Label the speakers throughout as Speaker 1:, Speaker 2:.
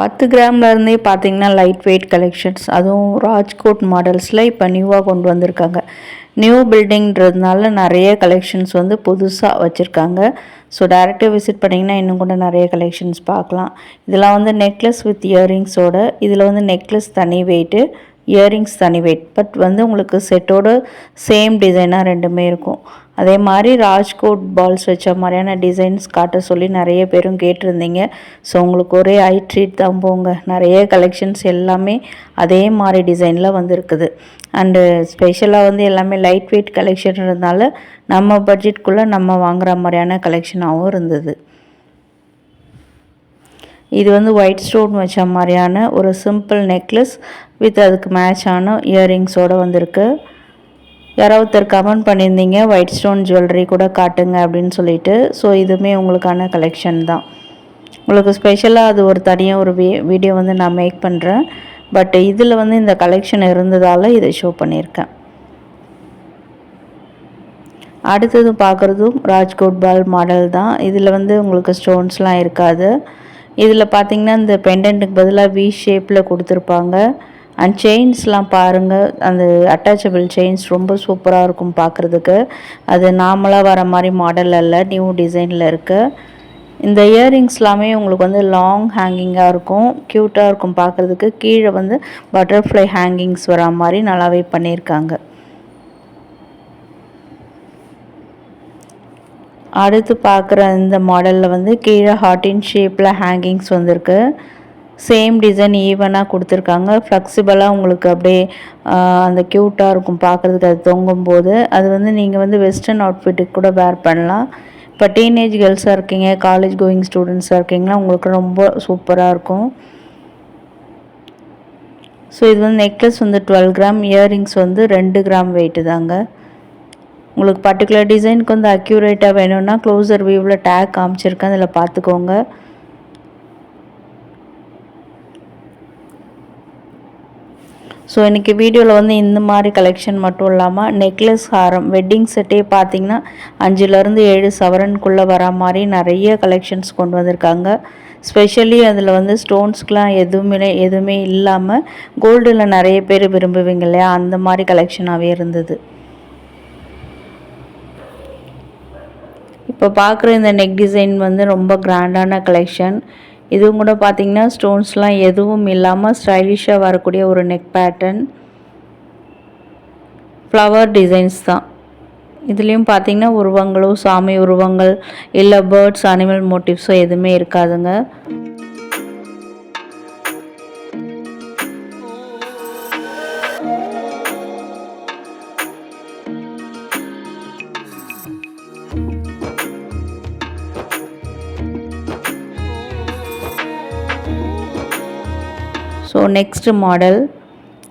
Speaker 1: 10 கிராம்லேருந்தே பார்த்தீங்கன்னா light weight collections, அதுவும் ராஜ்கோட் மாடல்ஸில் இப்போ நியூவாக கொண்டு வந்திருக்காங்க. நியூ பில்டிங்கிறதுனால நிறைய கலெக்ஷன்ஸ் வந்து புதுசாக வச்சுருக்காங்க. ஸோ டேரெக்டாக விசிட் பண்ணிங்கன்னா இன்னும் கூட நிறைய கலெக்ஷன்ஸ் பார்க்கலாம். இதெல்லாம் வந்து நெக்லஸ் வித் இயரிங்ஸோட, இதில் வந்து நெக்லஸ் தனி வெயிட்டு, இயரிங்ஸ் தனி வெயிட். பட் வந்து உங்களுக்கு செட்டோட சேம் டிசைனாக ரெண்டுமே இருக்கும். அதே மாதிரி ராஜ்கோட் பால்ஸ் வச்ச மாதிரியான டிசைன்ஸ் காட்ட சொல்லி நிறைய பேரும் கேட்டிருந்தீங்க. ஸோ உங்களுக்கு ஒரே ஐ ட்ரீட் தான் போங்க. நிறைய கலெக்ஷன்ஸ் எல்லாமே அதே மாதிரி டிசைனில் வந்துருக்குது. அண்டு ஸ்பெஷலாக வந்து எல்லாமே லைட் வெயிட் கலெக்ஷன்றதுனால நம்ம பட்ஜெட்குள்ளே நம்ம வாங்குகிற மாதிரியான கலெக்ஷனாகவும் இருந்தது. இது வந்து ஒயிட் ஸ்டோன் வச்ச மாதிரியான ஒரு சிம்பிள் நெக்லஸ் வித் அதுக்கு மேட்சான இயரிங்ஸோடு வந்திருக்கு. யாராவது கமெண்ட் பண்ணியிருந்தீங்க ஒயிட் ஸ்டோன் ஜுவல்லரி கூட காட்டுங்க அப்படின்னு சொல்லிட்டு. ஸோ இதுவுமே உங்களுக்கான கலெக்ஷன் தான். உங்களுக்கு ஸ்பெஷலாக அது ஒரு தனியாக ஒரு வீடியோ வந்து நான் மேக் பண்ணுறேன். பட் இதில் வந்து இந்த கலெக்ஷன் இருந்ததால் இதை ஷோ பண்ணியிருக்கேன். அடுத்தது பார்க்குறதும் ராஜ்கோட் பால் மாடல் தான். இதில் வந்து உங்களுக்கு ஸ்டோன்ஸ்லாம் இருக்காது. இதில் பார்த்திங்கன்னா இந்த பெண்டன்ட்டுக்கு பதிலாக வி ஷேப்பில் கொடுத்துருப்பாங்க. அண்ட் செயின்ஸ்லாம் பாருங்கள், அந்த அட்டாச்சபிள் செயின்ஸ் ரொம்ப சூப்பராக இருக்கும் பார்க்குறதுக்கு. அது நார்மலாக வர மாதிரி மாடல் அல்ல, நியூ டிசைனில் இருக்குது. இந்த இயரிங்ஸ்லாமே உங்களுக்கு வந்து லாங் ஹேங்கிங்காக இருக்கும், க்யூட்டாக இருக்கும் பார்க்குறதுக்கு. கீழே வந்து பட்டர்ஃப்ளை ஹேங்கிங்ஸ் வரா மாதிரி நல்லாவே பண்ணியிருக்காங்க. அடுத்து பார்க்குற இந்த மாடலில் வந்து கீழே ஹார்ட்டின் ஷேப்பில் ஹேங்கிங்ஸ் வந்திருக்கு. சேம் டிசைன் ஈவனாக கொடுத்துருக்காங்க. ஃப்ளெக்சிபிளாக உங்களுக்கு அப்படியே அந்த க்யூட்டாக இருக்கும் பார்க்குறதுக்கு. அது தொங்கும்போது அது வந்து நீங்கள் வந்து வெஸ்டர்ன் அவுட்ஃபிட்டுக்கு கூட வேர் பண்ணலாம். இப்போ டீனேஜ் கேர்ள்ஸாக இருக்கீங்க, காலேஜ் கோயிங் ஸ்டூடெண்ட்ஸாக இருக்கீங்கன்னா உங்களுக்கு ரொம்ப சூப்பராக இருக்கும். ஸோ இது வந்து நெக்லஸ் வந்து 12 கிராம், இயரிங்ஸ் வந்து 2 கிராம் வெயிட்டு தாங்க. உங்களுக்கு பர்டிகுலர் டிசைனுக்கு வந்து அக்யூரேட்டாக வேணும்னா க்ளோசர் வியூவில் டேக் காமிச்சிருக்கேன், அதில் பார்த்துக்கோங்க. ஸோ இன்றைக்கி வீடியோவில் வந்து இந்த மாதிரி கலெக்ஷன் மட்டும் இல்லாமல் நெக்லஸ், ஹாரம், வெட்டிங் செட்டே பார்த்திங்கன்னா 5லேருந்து 7 சவரனுக்குள்ளே வர மாதிரி நிறைய கலெக்ஷன்ஸ் கொண்டு வந்திருக்காங்க. ஸ்பெஷலி அதில் வந்து ஸ்டோன்ஸ்க்கெலாம் எதுவுமே இல்லாமல் கோல்டில் நிறைய பேர் விரும்புவீங்க இல்லையா, அந்த மாதிரி கலெக்ஷனாகவே இருந்தது. இப்போ பார்க்குற இந்த நெக் டிசைன் வந்து ரொம்ப கிராண்டான கலெக்ஷன். இதுவும் கூட பார்த்திங்கன்னா ஸ்டோன்ஸ்லாம் எதுவும் இல்லாமல் ஸ்டைலிஷாக வரக்கூடிய ஒரு நெக் பேட்டர்ன். ஃப்ளவர் டிசைன்ஸ் தான். இதுலேயும் பார்த்திங்கன்னா உருவங்களோ, சாமி உருவங்கள் இல்லை பேர்ட்ஸ், அனிமல் மோட்டிவ்ஸோ எதுவுமே இருக்காதுங்க. ஸோ நெக்ஸ்ட்டு மாடல்,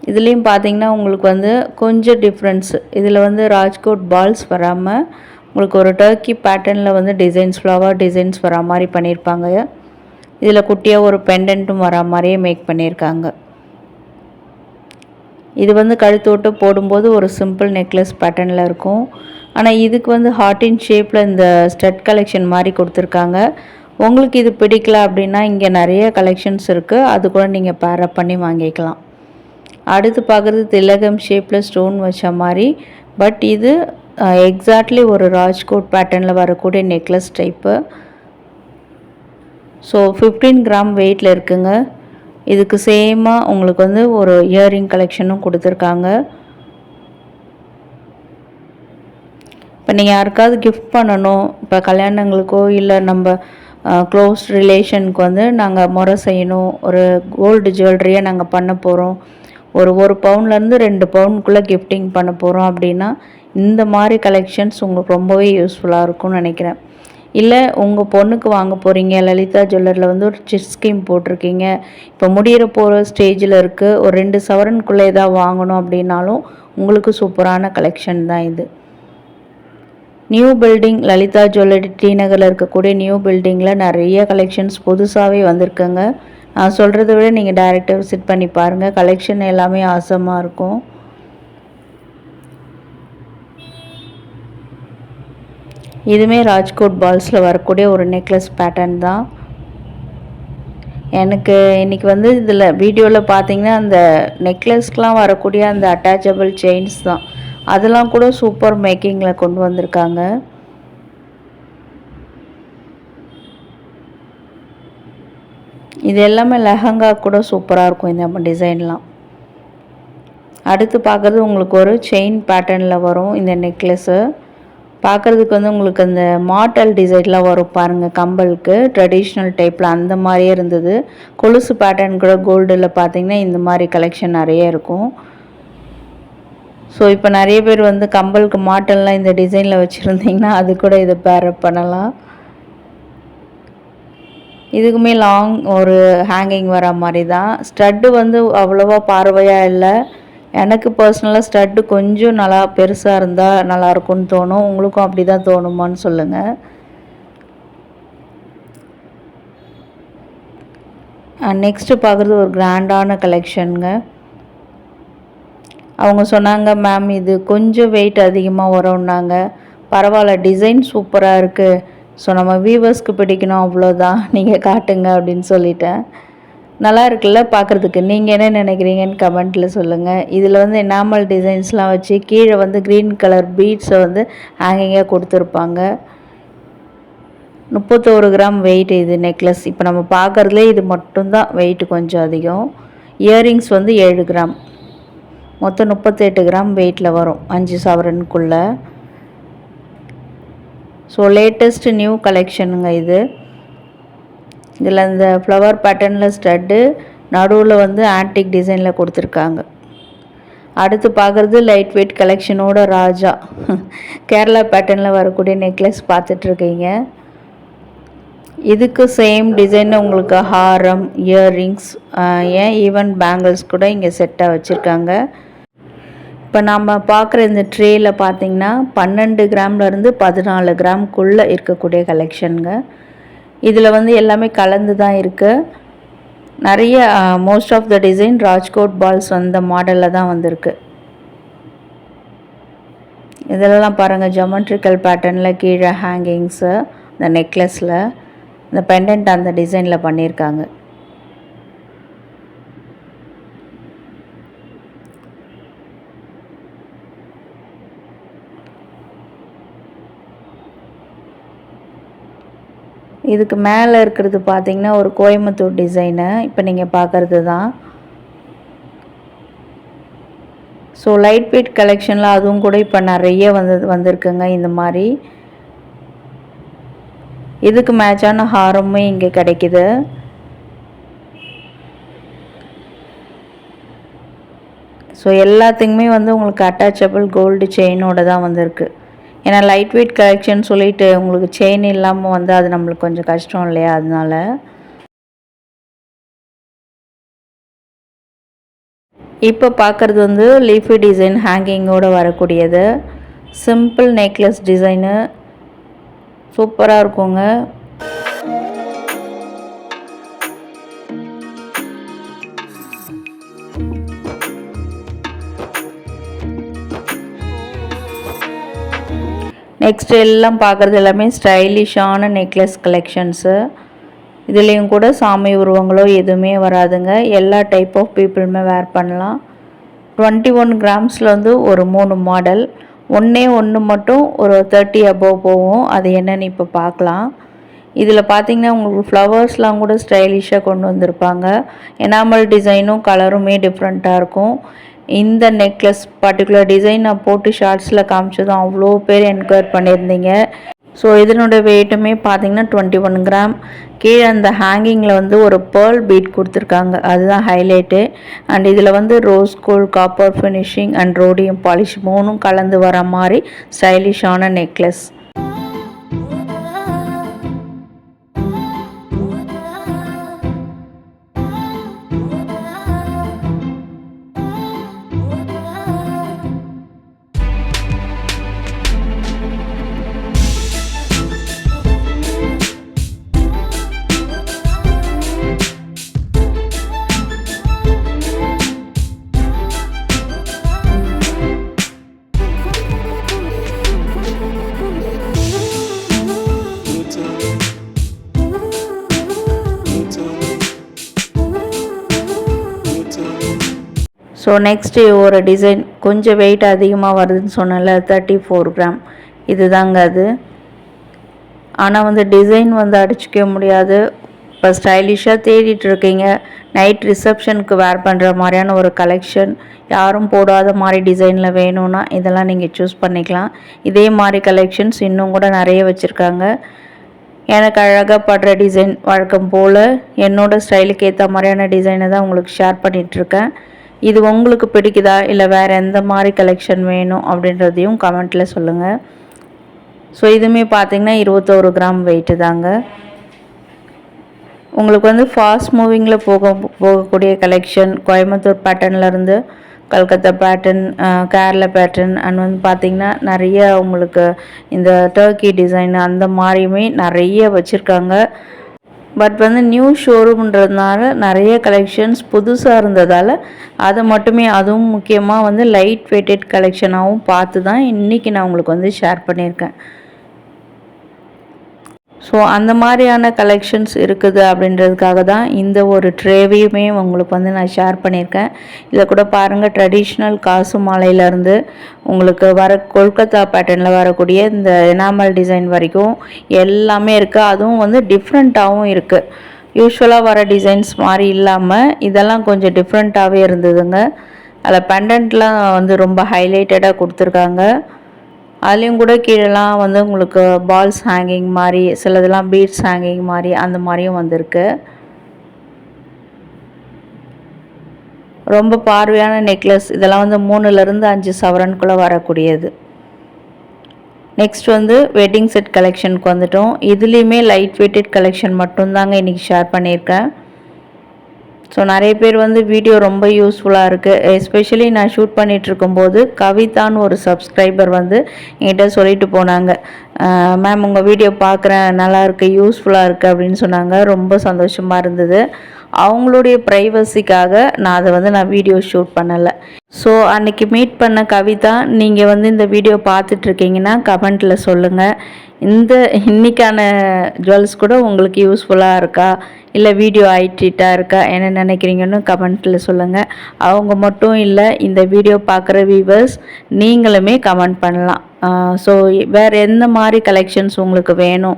Speaker 1: இதுலேயும் பார்த்திங்கன்னா உங்களுக்கு வந்து கொஞ்சம் டிஃப்ரென்ஸு. இதில் வந்து ராஜ்கோட் பால்ஸ் வராமல் உங்களுக்கு ஒரு டர்க்கி பேட்டர்னில் வந்து டிசைன்ஸ், ஃப்ளவர் டிசைன்ஸ் வரா மாதிரி பண்ணியிருப்பாங்க. இதில் குட்டியாக ஒரு பெண்டன்ட்டும் வரா மாதிரியே மேக் பண்ணியிருக்காங்க. இது வந்து கழுத்தோட்டு போடும்போது ஒரு சிம்பிள் நெக்லஸ் பேட்டர்னில் இருக்கும். ஆனால் இதுக்கு வந்து ஹார்ட்டின் ஷேப்பில் இந்த ஸ்டட் கலெக்ஷன் மாதிரி கொடுத்துருக்காங்க. உங்களுக்கு இது பிடிக்கல அப்படின்னா இங்கே நிறைய கலெக்ஷன்ஸ் இருக்குது, அது கூட நீங்கள் பேரப் பண்ணி வாங்கிக்கலாம். அடுத்து பார்க்குறது திலகம் ஷேப்பில் ஸ்டோன் வச்ச மாதிரி. பட் இது எக்ஸாக்ட்லி ஒரு ராஜ்கோட் பேட்டர்னில் வரக்கூடிய நெக்லஸ் டைப்பு. ஸோ 15 கிராம் வெயிட்டில் இருக்குங்க. இதுக்கு சேமாக உங்களுக்கு வந்து ஒரு இயரிங் கலெக்ஷனும் கொடுத்துருக்காங்க. இப்போ நீங்கள் யாருக்காவது கிஃப்ட் பண்ணணும், இப்போ கல்யாணங்களுக்கோ இல்லை நம்ம க்ளோஸ் ரிலேஷனுக்கு வந்து நாங்கள் முறை செய்யணும், ஒரு கோல்டு ஜுவல்லரியை நாங்கள் பண்ண போகிறோம், ஒரு பவுன்லேருந்து 2 பவுனுக்குள்ளே கிஃப்டிங் பண்ண போகிறோம் அப்படின்னா இந்த மாதிரி கலெக்ஷன்ஸ் உங்களுக்கு ரொம்பவே யூஸ்ஃபுல்லாக இருக்கும்னு நினைக்கிறேன். இல்லை உங்கள் பொண்ணுக்கு வாங்க போகிறீங்க, லலிதா ஜுவல்லரியில் வந்து ஒரு சிட் ஸ்கீம் போட்டிருக்கீங்க, இப்போ முடிகிற போகிற ஸ்டேஜில் இருக்குது, ஒரு 2 சவரனுக்குள்ளே எதாவது வாங்கணும் அப்படின்னாலும் உங்களுக்கு சூப்பரான கலெக்ஷன் தான் இது. New building Lalitha jewellery T நகரில் இருக்கக்கூடிய நியூ பில்டிங்கில் நிறைய கலெக்ஷன்ஸ் புதுசாகவே வந்திருக்குங்க. நான் சொல்கிறத விட நீங்கள் டைரெக்டாக விசிட் பண்ணி பாருங்கள், கலெக்ஷன் எல்லாமே ஆசமாக இருக்கும். இதுவுமே ராஜ்கோட் பால்ஸில் வரக்கூடிய ஒரு நெக்லஸ் பேட்டர்ன் தான். எனக்கு இன்றைக்கி வந்து இதில் வீடியோவில் பார்த்தீங்கன்னா அந்த நெக்லஸ்க்கெலாம் வரக்கூடிய அந்த அட்டாச்சபிள் செயின்ஸ் தான், அதெல்லாம் கூட சூப்பர் மேக்கிங்கில் கொண்டு வந்திருக்காங்க. இது எல்லாமே லெஹங்கா கூட சூப்பராக இருக்கும் இந்த டிசைன்லாம். அடுத்து பார்க்குறது உங்களுக்கு ஒரு செயின் பேட்டர்னில் வரும் இந்த நெக்லஸ்ஸு. பார்க்குறதுக்கு வந்து உங்களுக்கு அந்த மாட்டல் டிசைன்லாம் வரும் பாருங்கள், கம்பலுக்கு ட்ரெடிஷ்னல் டைப்பில் அந்த மாதிரியே இருந்தது. கொலுசு பேட்டர்ன் கூட கோல்டில் பார்த்திங்கன்னா இந்த மாதிரி கலெக்ஷன் நிறைய இருக்கும். ஸோ இப்போ நிறைய பேர் வந்து கம்பலுக்கு மாட்டல்லாம் இந்த டிசைனில் வச்சுருந்தீங்கன்னா அது கூட இதை பேரப் பண்ணலாம். இதுக்குமே லாங் ஒரு ஹேங்கிங் வர மாதிரி தான். ஸ்டட்டு வந்து அவ்வளோவா பார்வையாக இல்லை. எனக்கு பர்சனலாக ஸ்டட்டு கொஞ்சம் நல்லா பெருசாக இருந்தால் நல்லாயிருக்கும்னு தோணும். உங்களுக்கும் அப்படி தான் தோணுமான்னு சொல்லுங்கள். நெக்ஸ்ட்டு பார்க்குறது ஒரு கிராண்டான கலெக்ஷனுங்க. அவங்க சொன்னாங்க, மேம் இது கொஞ்சம் வெயிட் அதிகமாக வரும்னாங்க. பரவாயில்ல, டிசைன் சூப்பராக இருக்குது. ஸோ நம்ம வியூவர்ஸ்க்கு பிடிக்கணும், அவ்வளோதான், நீங்கள் காட்டுங்க அப்படின்னு சொல்லிட்டேன். நல்லா இருக்குல்ல பார்க்குறதுக்கு. நீங்கள் என்ன நினைக்கிறீங்கன்னு கமெண்ட்டில் சொல்லுங்கள். இதில் வந்து எனாமல் டிசைன்ஸ்லாம் வச்சு கீழே வந்து க்ரீன் கலர் பீட்ஸை வந்து ஹேங்கிங்காக கொடுத்துருப்பாங்க. 31 கிராம் வெயிட் இது நெக்லஸ். இப்போ நம்ம பார்க்குறதுலே இது மட்டும்தான் வெயிட் கொஞ்சம் அதிகம். இயரிங்ஸ் வந்து 7 கிராம், மொத்தம் 38 கிராம் வெயிட்டில் வரும் 5 சவரனுக்குள்ளே. ஸோ லேட்டஸ்ட் நியூ கலெக்ஷனுங்க இது. இதில் இந்த ஃப்ளவர் பேட்டர்னில் ஸ்டட்டு, நடுவில் வந்து ஆன்டிக் டிசைனில் கொடுத்துருக்காங்க. அடுத்து பார்க்குறது லைட் வெயிட் கலெக்ஷனோட ராஜா கேரளா பேட்டர்னில் வரக்கூடிய நெக்லஸ் பார்த்துட்ருக்கீங்க. இதுக்கு சேம் டிசைன் உங்களுக்கு ஹாரம், இயர்ரிங்ஸ், ஏன் ஈவன் பேங்கிள்ஸ் கூட இங்கே செட்டாக வச்சுருக்காங்க. இப்போ நம்ம பார்க்குற இந்த ட்ரேயில் பார்த்திங்கன்னா 12 கிராம்லேருந்து 14 கிராம்குள்ளே இருக்கக்கூடிய கலெக்ஷனுங்க. இதில் வந்து எல்லாமே கலந்து தான் இருக்குது. நிறைய most of the design Rajkot balls அந்த மாடலில் தான் வந்திருக்கு. இதெல்லாம் பாருங்கள், ஜாமெட்ரிக்கல் பேட்டர்னில் கீழே ஹேங்கிங்ஸு, இந்த நெக்லஸில் இந்த பெண்டன்ட் அந்த டிசைனில் பண்ணியிருக்காங்க. இதுக்கு மேலே இருக்கிறது பார்த்திங்கன்னா ஒரு கோயம்புத்தூர் டிசைனு, இப்போ நீங்கள் பார்க்குறது தான். ஸோ லைட் வெயிட் கலெக்ஷனில் அதுவும் கூட இப்போ நிறைய வந்திருக்குங்க இந்த மாதிரி. இதுக்கு மேட்சான ஹாரமும் இங்கே கிடைக்கிது. ஸோ எல்லாத்துக்குமே வந்து உங்களுக்கு அட்டாச்சபிள் கோல்டு செயினோட தான் வந்திருக்கு. ஏன்னா லைட் வெயிட் கலெக்ஷன் சொல்லிட்டு உங்களுக்கு செயின் இல்லாமல் வந்து அது நம்மளுக்கு கொஞ்சம் கஷ்டம் இல்லையா, அதனால. இப்போ பார்க்குறது வந்து லீஃபி டிசைன் ஹேங்கிங்கோடு வரக்கூடியது. சிம்பிள் நெக்லஸ் டிசைனு சூப்பராக இருக்குங்க. நெக்ஸ்ட் எல்லாம் பார்க்குறது எல்லாமே ஸ்டைலிஷான நெக்லஸ் கலெக்ஷன்ஸு. இதுலேயும் கூட சாமி உருவங்களோ எதுவுமே வராதுங்க. எல்லா டைப் ஆஃப் பீப்புளுமே வேர் பண்ணலாம். 21 கிராம்ஸில் வந்து ஒரு 3 மாடல், ஒன்று மட்டும் ஒரு 30 அபோவ் போகும். அது என்னன்னு இப்போ பார்க்கலாம். இதில் பார்த்திங்கன்னா உங்களுக்கு ஃப்ளவர்ஸ்லாம் கூட ஸ்டைலிஷாக கொண்டு வந்திருப்பாங்க. எனாமல் டிசைனும் கலருமே டிஃப்ரெண்ட்டாக இருக்கும். இந்த நெக்லஸ் பர்டிகுலர் டிசைன் நான் போட்டு ஷார்ட்ஸில் காமிச்சதும் அவ்வளோ பேர் என்கொயர் பண்ணியிருந்தீங்க. ஸோ இதனோட வெயிட்டுமே பார்த்திங்கன்னா 21 கிராம். கீழே அந்த ஹேங்கிங்கில் வந்து ஒரு பேர்ல் பீட் கொடுத்துருக்காங்க, அதுதான் ஹைலைட்டு. அண்ட் இதில் வந்து rose gold, copper finishing and rhodium polish 3ம் கலந்து வர மாதிரி ஸ்டைலிஷான நெக்லஸ். ஸோ நெக்ஸ்ட்டு ஒரு டிசைன் கொஞ்சம் வெயிட் அதிகமாக வருதுன்னு சொன்னல, 34 கிராம். இது தாங்க அது. ஆனால் வந்து டிசைன் வந்து அடிச்சிக்க முடியாது. இப்போ ஸ்டைலிஷாக தேடிட்டுருக்கீங்க, நைட் ரிசப்ஷனுக்கு வேர் பண்ணுற மாதிரியான ஒரு கலெக்ஷன், யாரும் போடாத மாதிரி டிசைனில் வேணும்னா இதெல்லாம் நீங்கள் சூஸ் பண்ணிக்கலாம். இதே மாதிரி கலெக்ஷன்ஸ் இன்னும் கூட நிறைய வச்சுருக்காங்க. எனக்கு அழகாக படுற டிசைன் வழக்கம் போல் என்னோடய ஸ்டைலுக்கு ஏற்ற மாதிரியான டிசைனை தான் உங்களுக்கு ஷேர் பண்ணிகிட்ருக்கேன். இது உங்களுக்கு பிடிக்குதா, இல்லை வேறு எந்த மாதிரி கலெக்ஷன் வேணும் அப்படின்றதையும் கமெண்ட்டில் சொல்லுங்கள். ஸோ இதுவுமே பார்த்திங்கன்னா 21 கிராம் வெயிட்டு தாங்க. உங்களுக்கு வந்து ஃபாஸ்ட் மூவிங்கில் போகக்கூடிய கலெக்ஷன், கோயம்புத்தூர் பேட்டர்ன்லேருந்து Calcutta pattern, Kerala pattern and வந்து பார்த்திங்கன்னா நிறைய உங்களுக்கு இந்த டர்க்கி டிசைன் அந்த மாதிரியுமே நிறைய வச்சுருக்காங்க. பட் வந்து நியூ ஷோரூம்ன்றதுனால நிறைய கலெக்ஷன்ஸ் புதுசாக இருந்ததால் அதை மட்டுமே, அதுவும் முக்கியமாக வந்து லைட் வெயிட்டட் கலெக்ஷனாகவும் பார்த்து தான் இன்றைக்கி நான் உங்களுக்கு வந்து ஷேர் பண்ணியிருக்கேன். ஸோ அந்த மாதிரியான கலெக்ஷன்ஸ் இருக்குது அப்படின்றதுக்காக தான் இந்த ஒரு ட்ரேவையுமே உங்களுக்கு வந்து நான் ஷேர் பண்ணியிருக்கேன். இதில் கூட பாருங்கள், ட்ரெடிஷ்னல் காசு மாலையிலேருந்து உங்களுக்கு வர கொல்கத்தா பேட்டர்னில் வரக்கூடிய இந்த எனாமல் டிசைன் வரைக்கும் எல்லாமே இருக்குது. அதுவும் வந்து டிஃப்ரெண்ட்டாகவும் இருக்குது. யூஸ்வலாக வர டிசைன்ஸ் மாதிரி இல்லாமல் இதெல்லாம் கொஞ்சம் டிஃப்ரெண்ட்டாகவே இருந்ததுங்க. அதில் பெண்டன்ட்லாம் வந்து ரொம்ப ஹைலைட்டடாக கொடுத்துருக்காங்க. அதுலேயும் கூட கீழெல்லாம் வந்து உங்களுக்கு பால்ஸ் ஹேங்கிங் மாதிரி, சிலதெல்லாம் பீட்ஸ் ஹேங்கிங் மாதிரி அந்த மாதிரியும் வந்திருக்கு. ரொம்ப பார்வையான நெக்லஸ். இதெல்லாம் வந்து 3லேருந்து 5 சவரனுக்குள்ளே வரக்கூடியது. நெக்ஸ்ட் வந்து வெட்டிங் செட் கலெக்ஷனுக்கு வந்துட்டோம். இதுலேயுமே லைட் வெயிட்டட் கலெக்ஷன் மட்டும்தாங்க இன்றைக்கி ஷேர் பண்ணியிருக்கேன். ஸோ நிறைய பேர் வந்து வீடியோ ரொம்ப யூஸ்ஃபுல்லாக இருக்குது. எஸ்பெஷலி நான் ஷூட் பண்ணிகிட்ருக்கும்போது கவிதான்னு ஒரு சப்ஸ்கிரைபர் வந்து என்கிட்ட சொல்லிட்டு போனாங்க, மேம் உங்கள் வீடியோ பார்க்குறேன், நல்லாயிருக்கு, யூஸ்ஃபுல்லாக இருக்குது அப்படின்னு சொன்னாங்க. ரொம்ப சந்தோஷமாக இருந்தது. அவங்களுடைய ப்ரைவசிக்காக நான் வீடியோ ஷூட் பண்ணலை. ஸோ அன்றைக்கி மீட் பண்ண கவிதா, நீங்கள் வந்து இந்த வீடியோ பார்த்துட்ருக்கீங்கன்னா கமெண்ட்டில் சொல்லுங்கள், இன்றைக்கான ஜுவல்ஸ் கூட உங்களுக்கு யூஸ்ஃபுல்லாக இருக்கா, இல்லை வீடியோ ஹைலைட்டாக இருக்கா, என்ன நினைக்கிறீங்கன்னு கமெண்ட்டில் சொல்லுங்கள். அவங்க மட்டும் இல்லை, இந்த வீடியோ பார்க்குற வியூவர்ஸ் நீங்களுமே கமெண்ட் பண்ணலாம். ஸோ வேறு எந்த மாதிரி கலெக்ஷன்ஸ் உங்களுக்கு வேணும்,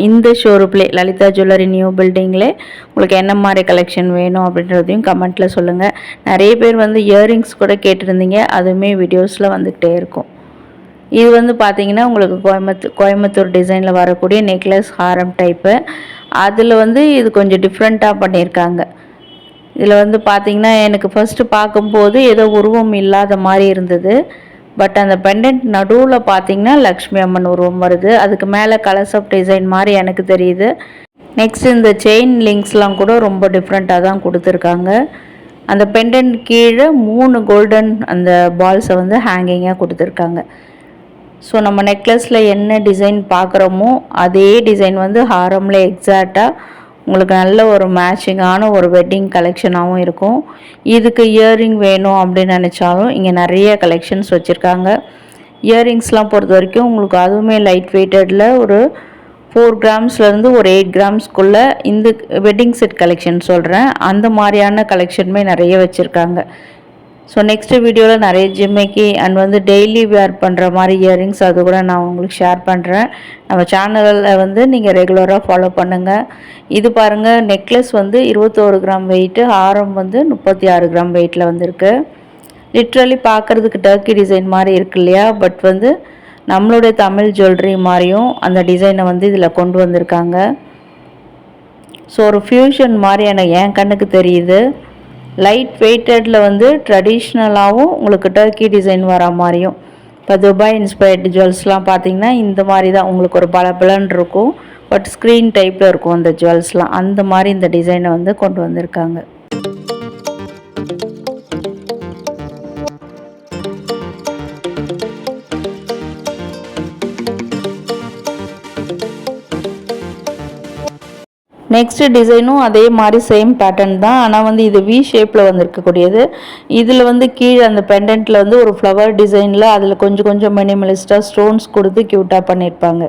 Speaker 1: இந்த ஷோரூம்லே லலிதா ஜுவல்லரி நியூ பில்டிங்லே உங்களுக்கு என்ன மாதிரி கலெக்ஷன் வேணும் அப்படின்றதையும் கமெண்ட்டில் சொல்லுங்கள். நிறைய பேர் வந்து இயரிங்ஸ் கூட கேட்டிருந்தீங்க, அதுவுமே வீடியோஸில் வந்துகிட்டே இருக்கும். இது வந்து பார்த்திங்கன்னா உங்களுக்கு கோயம்புத்தூர் டிசைனில் வரக்கூடிய நெக்லஸ் ஹாரம் டைப்பு. அதில் வந்து இது கொஞ்சம் டிஃப்ரெண்ட்டாக பண்ணியிருக்காங்க. இதில் வந்து பார்த்திங்கன்னா எனக்கு ஃபஸ்ட்டு பார்க்கும்போது ஏதோ உருவம் இல்லாத மாதிரி இருந்தது. பட் அந்த பெண்டன்ட் நடுவில் பார்த்திங்கன்னா லக்ஷ்மி அம்மன் உருவம் வருது. அதுக்கு மேலே கலர்ஸ் ஆஃப் டிசைன் மாதிரி எனக்கு தெரியுது. நெக்ஸ்ட் இந்த செயின் லிங்க்ஸ்லாம் கூட ரொம்ப டிஃப்ரெண்ட்டாக தான் கொடுத்துருக்காங்க. அந்த பெண்டன்ட் கீழே 3 கோல்டன் அந்த பால்ஸை வந்து ஹேங்கிங்காக கொடுத்துருக்காங்க. ஸோ நம்ம நெக்லஸில் என்ன டிசைன் பார்க்குறோமோ அதே டிசைன் வந்து ஹாரமில் எக்ஸாக்டாக உங்களுக்கு நல்ல ஒரு மேட்சிங்கான ஒரு வெட்டிங் கலெக்ஷனாகவும் இருக்கும். இதுக்கு இயரிங் வேணும் அப்படின்னு நினச்சாலும் இங்கே நிறைய கலெக்ஷன்ஸ் வச்சுருக்காங்க. இயரிங்ஸ்லாம் பொறுத்த வரைக்கும் உங்களுக்கு அதுவுமே லைட் வெயிட்டடில் ஒரு 4 கிராம்ஸ்லேருந்து ஒரு 8 கிராம்ஸ்க்குள்ளே இந்த வெட்டிங் செட் கலெக்ஷன் சொல்கிறேன், அந்த மாதிரியான கலெக்ஷனுமே நிறைய வச்சுருக்காங்க. ஸோ நெக்ஸ்ட்டு வீடியோவில் நிறைய ஜிம்மைக்கு அண்ட் வந்து டெய்லி வேர் பண்ணுற மாதிரி இயரிங்ஸ் அது கூட நான் உங்களுக்கு ஷேர் பண்ணுறேன். நம்ம சேனலில் வந்து நீங்கள் ரெகுலராக ஃபாலோ பண்ணுங்கள். இது பாருங்கள், நெக்லஸ் வந்து 21 கிராம் வெயிட்டு, ஹாரம் வந்து 36 கிராம் வெயிட்டில் வந்துருக்கு. லிட்ரலி பார்க்குறதுக்கு டர்க்கி டிசைன் மாதிரி இருக்கு இல்லையா, பட் வந்து நம்மளுடைய தமிழ் ஜுவல்லரி மாதிரியும் அந்த டிசைனை வந்து இதில் கொண்டு வந்திருக்காங்க. ஸோ ஒரு ஃப்யூஷன் மாதிரி எனக்கு என் கண்ணுக்கு தெரியுது. லைட் வெயிட்டடில் வந்து ட்ரெடிஷ்னலாகவும் உங்களுக்கு டர்க்கி டிசைன் வர மாதிரியும். இப்போ துபாய் இன்ஸ்பயர்டு ஜுவல்ஸ்லாம் பார்த்திங்கன்னா இந்த மாதிரி தான் உங்களுக்கு ஒரு பளபளன் இருக்கும், பட் ஸ்க்ரீன் டைப்பில் இருக்கும் அந்த ஜுவல்ஸ்லாம். அந்த மாதிரி இந்த டிசைனை வந்து கொண்டு வந்திருக்காங்க. நெக்ஸ்ட்டு டிசைனும் அதே மாதிரி சேம் பேட்டர்ன் தான், ஆனால் வந்து இது வி ஷேப்பில் வந்துருக்கக்கூடியது. இதில் வந்து கீழே அந்த பெண்டன்ட்டில் வந்து ஒரு ஃப்ளவர் டிசைனில் அதில் கொஞ்சம் கொஞ்சம் மினிமலிஸ்ட்டாக ஸ்டோன்ஸ் கொடுத்து க்யூட்டாக பண்ணியிருப்பாங்க.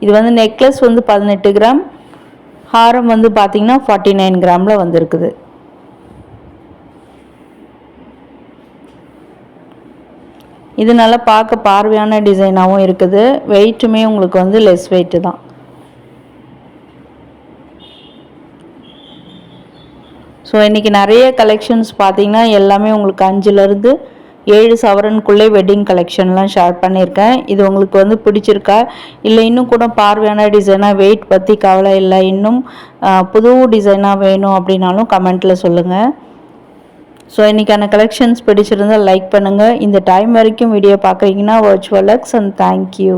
Speaker 1: இது வந்து நெக்லஸ் வந்து 18 கிராம், ஹாரம் வந்து பார்த்திங்கன்னா 49 கிராமில் வந்துருக்குது. இது நல்லா பார்க்க பார்வையான டிசைனாகவும் இருக்குது. வெயிட்டுமே உங்களுக்கு வந்து லெஸ் வெயிட்டு தான். ஸோ இன்றைக்கி நிறைய கலெக்ஷன்ஸ் பார்த்திங்கன்னா எல்லாமே உங்களுக்கு 5லேருந்து 7 சவரனுக்குள்ளே வெட்டிங் கலெக்ஷன்லாம் ஷேர் பண்ணியிருக்கேன். இது உங்களுக்கு வந்து பிடிச்சிருக்கா, இல்லை இன்னும் கூட பார்வையான டிசைனாக வெயிட் பற்றி கவலை இல்லை, இன்னும் புது டிசைனாக வேணும் அப்படின்னாலும் கமெண்ட்டில் சொல்லுங்கள். ஸோ இன்றைக்கான கலெக்ஷன்ஸ் பிடிச்சிருந்தால் லைக் பண்ணுங்கள். இந்த டைம் வரைக்கும் வீடியோ பார்க்குறீங்கன்னா வர்ச்சுவல் லக்ஸ் அண்ட் தேங்க்யூ.